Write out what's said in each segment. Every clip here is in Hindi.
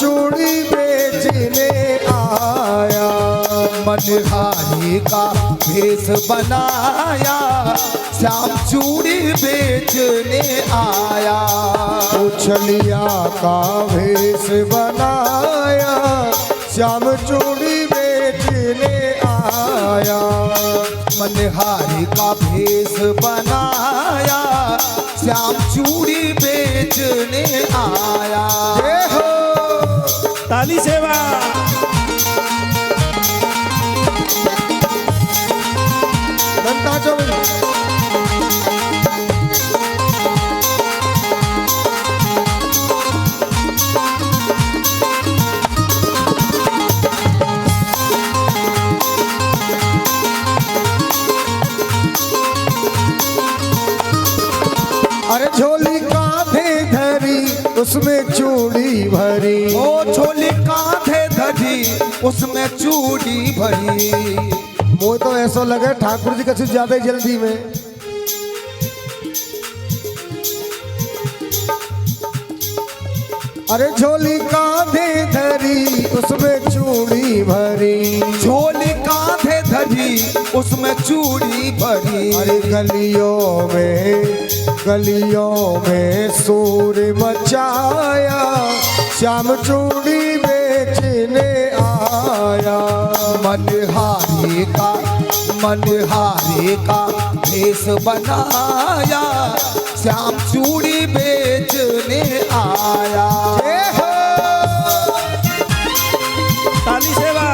चूड़ी बेचने आया। मनहारी का भेष बनाया, श्याम चूड़ी बेचने आया। उछलिया का भेष बनाया, श्याम चूड़ी बेचने आया। मनहारी का भेष बनाया, श्याम चूड़ी बेचने आया। जय हो। ताली सेवा। घंटा चौबीस। अरे झोली कांधे धरी, उसमें चूड़ी भरी। ओ झोली कांधे धरी, उसमें चूड़ी भरी। मुझे तो ऐसा लगे ठाकुर जी कुछ ज्यादा जल्दी में। अरे झोली कांधे धरी, उसमें चूड़ी भरी। झोली कांधे धरी, उसमें चूड़ी भरी। अरे गलियों में शोर मचाया, श्याम चूड़ी बेचने आया। मनहारी का भेष बनाया, श्याम चूड़ी बेचने आया। ताली सेवा।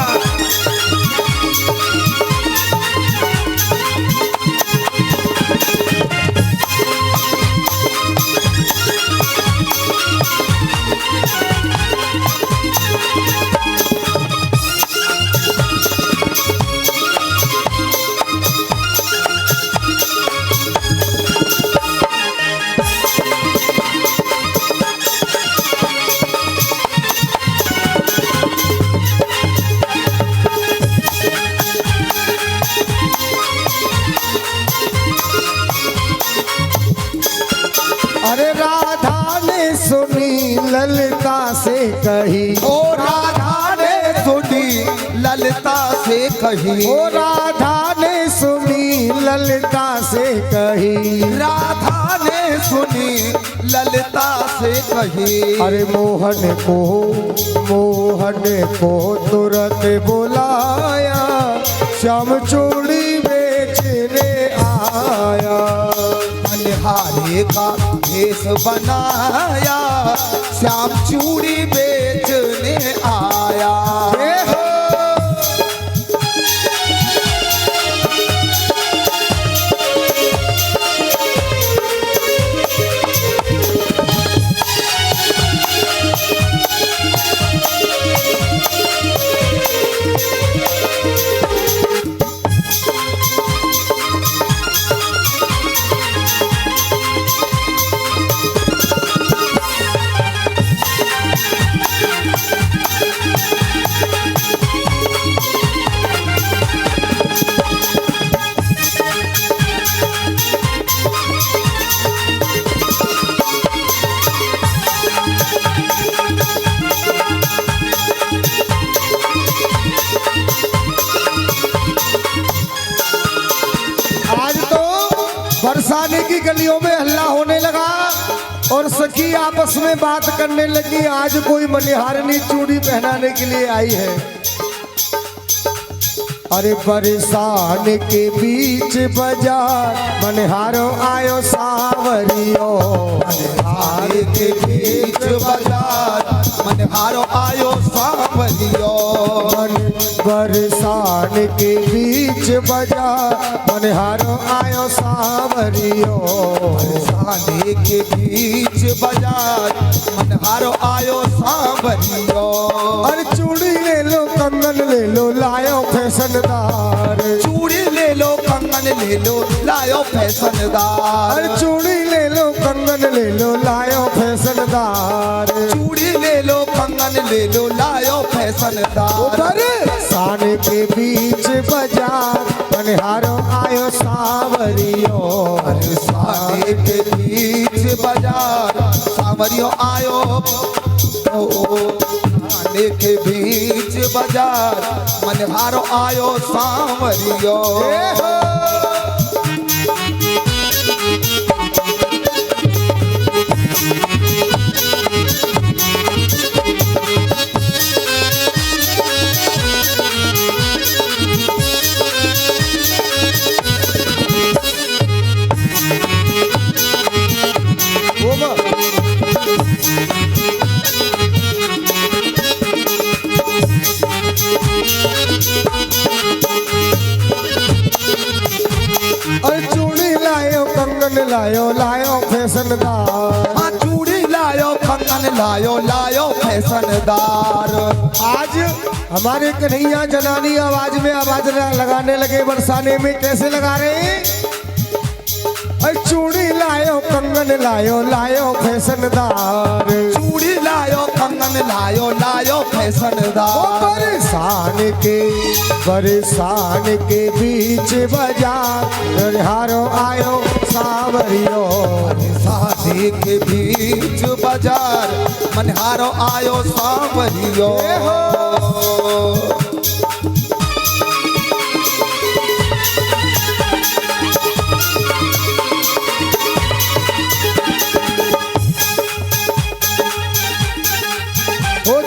अरे राधा ने सुनी ललिता से कही। ओ राधा ने सुनी ललिता से कही। ओ राधा ने सुनी ललिता से कही। राधा ने सुनी ललिता से कही। अरे मोहन को तुरंत बुलाया, श्याम चूड़ी बेचने आया। मनहारी का भेष बनाया, श्याम चूड़ी बेचने आया। बरसाने की गलियों में हल्ला होने लगा और सखी आपस में बात करने लगी। आज कोई मनिहारनी चूड़ी पहनाने के लिए आई है। अरे बरसान के बीच बाजार, मनिहारो आयो सावरियो। मनहार के बीच बाजार, मनहारो आयो सावरियो। बरसान के बीच बाजार, मनिहारो आयो सावरियो। बरसाने के बीच बाजार, मनहारो आयो सावरियो। अरे चूड़ी ले लो, कंगन ले लो, लायो फैशनदार। चूड़ी ले लो, कंगन ले लो, लायो फैशनदार। अरे चूड़ी ले लो, कंगन ले लो, लायो फैशनदार। चूड़ी ले लो, कंगन ले लो, लायो फैशनदार। सान के बीच बाजार, मनिहारो आयो सावरियो। बरसाने के बीच बाजार, सावरियो आयो। बने के बीच बाजार मनहारो आयो सांवरियो। लायो लायो फैशनदार। हाँ चूड़ी लायो कंगन लायो लायो फैशनदार। आज हमारे कन्हैया जनानी आवाज में आवाज लगाने लगे बरसाने में। कैसे लगा रहे हैं? चूड़ी लायो कंगन लायो लायो फैशनदार। चूड़ी लायो कंगन लायो लायो फैशनदार। बरसान के बीच बाजार हारो आयो सांवरियो। शादी के बीच बाजार मनहारो आयो सांवरियो।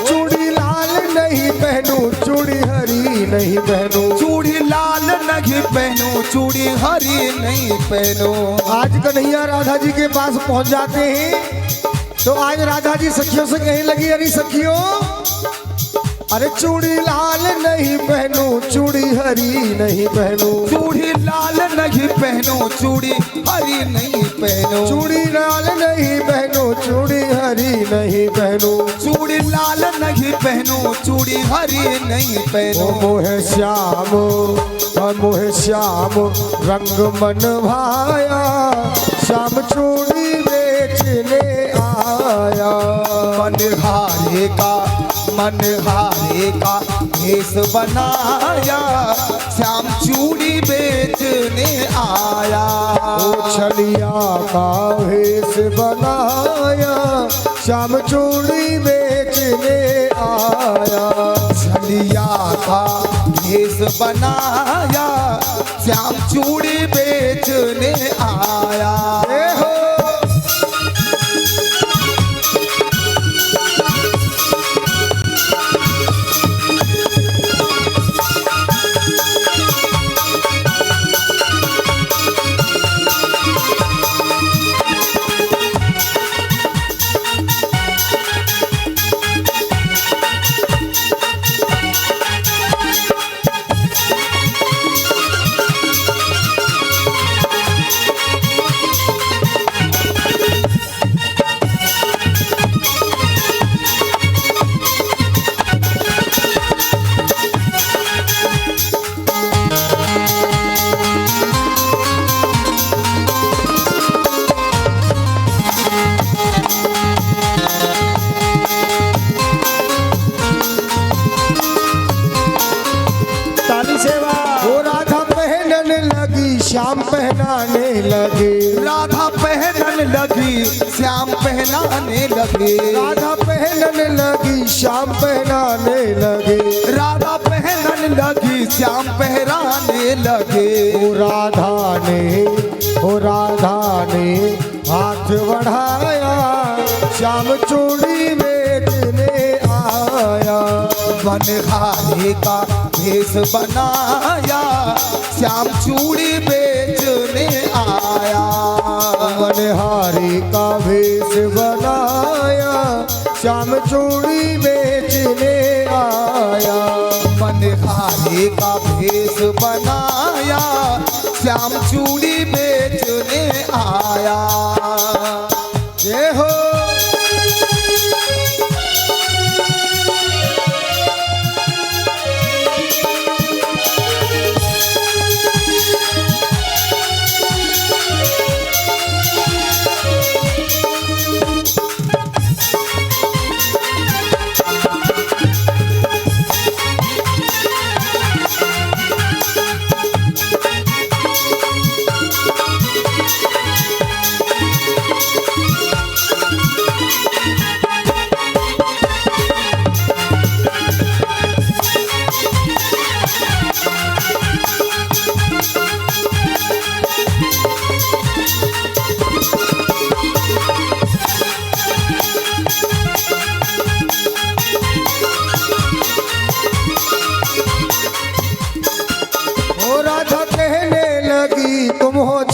चूड़ी लाल नहीं पहनू चूड़ी हरी नहीं पहनू। चूड़ी लाल नहीं पहनू चूड़ी हरी नहीं पहनू। आज कन्हैया राधा जी के पास पहुंच जाते हैं तो आज राधा जी सखियों से कहने लगी, अरे सखियों, अरे चूड़ी लाल नहीं पहनू चूड़ी हरी नहीं पहनू। चूड़ी लाल नहीं पहनू चूड़ी हरी नहीं पहनू। चूड़ी लाल नहीं पहनू चूड़ी हरी नहीं पहनू। चूड़ी लाल नहीं पहनू चूड़ी हरी नहीं पहनू। मोहे श्याम रंग मन भाया, श्याम चूड़ी बेचने आया। मनहारे का भेष बनाया, श्याम चूड़ी बेचने आया। छलिया का भेष बनाया, श्याम चूड़ी बेचने आया। छलिया का भेष बनाया, श्याम चूड़ी बेचने आया। श्याम पहनाने लगे। राधा पहनने लगी श्याम पहनाने लगे। राधा पहनने लगी श्याम पहनाने लगे। राधा पहनने लगी श्याम पहनाने लगे। ओ राधा ने हाथ बढ़ाया, श्याम चूड़ी बेचने आया। मनहारे का भेष बनाया, श्याम चूड़ी बेचने आया। मनहारी का भेष बनाया, श्याम चूड़ी बेचने आया। मनहारे का भेष बनाया, श्याम चूड़ी बेचने आया। जय हो।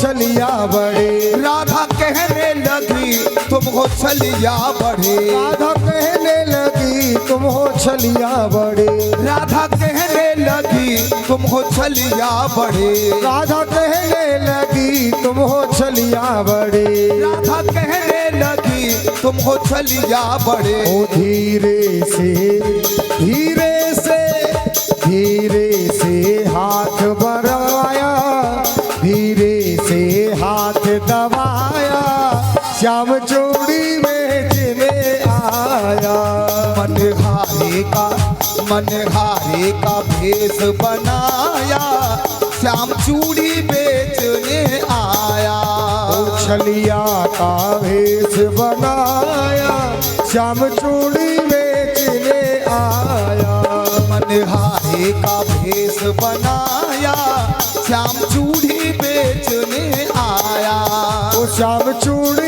छलिया बड़े। राधा कहने लगी तुम हो छलिया बड़े। राधा कहने लगी तुम हो छलिया बड़े। राधा कहने लगी तुम हो छलिया बड़े। राधा कहने लगी तुम हो छलिया बड़े। राधा कहने लगी तुम हो छलिया बड़े। ओ धीरे से धीरे से धीरे से हाथ बढ़ाया, धीरे से हाथ दबाया, श्याम चूड़ी बेचने आया। मनहारे का भेष बनाया, श्याम चूड़ी बेचने आया। ओ छलिया का भेष बनाया, श्याम चूड़ी बेचने आया। मनहारे का भेष बनाया, श्याम चूड़ी बेचने आया। ओ श्याम चूड़ी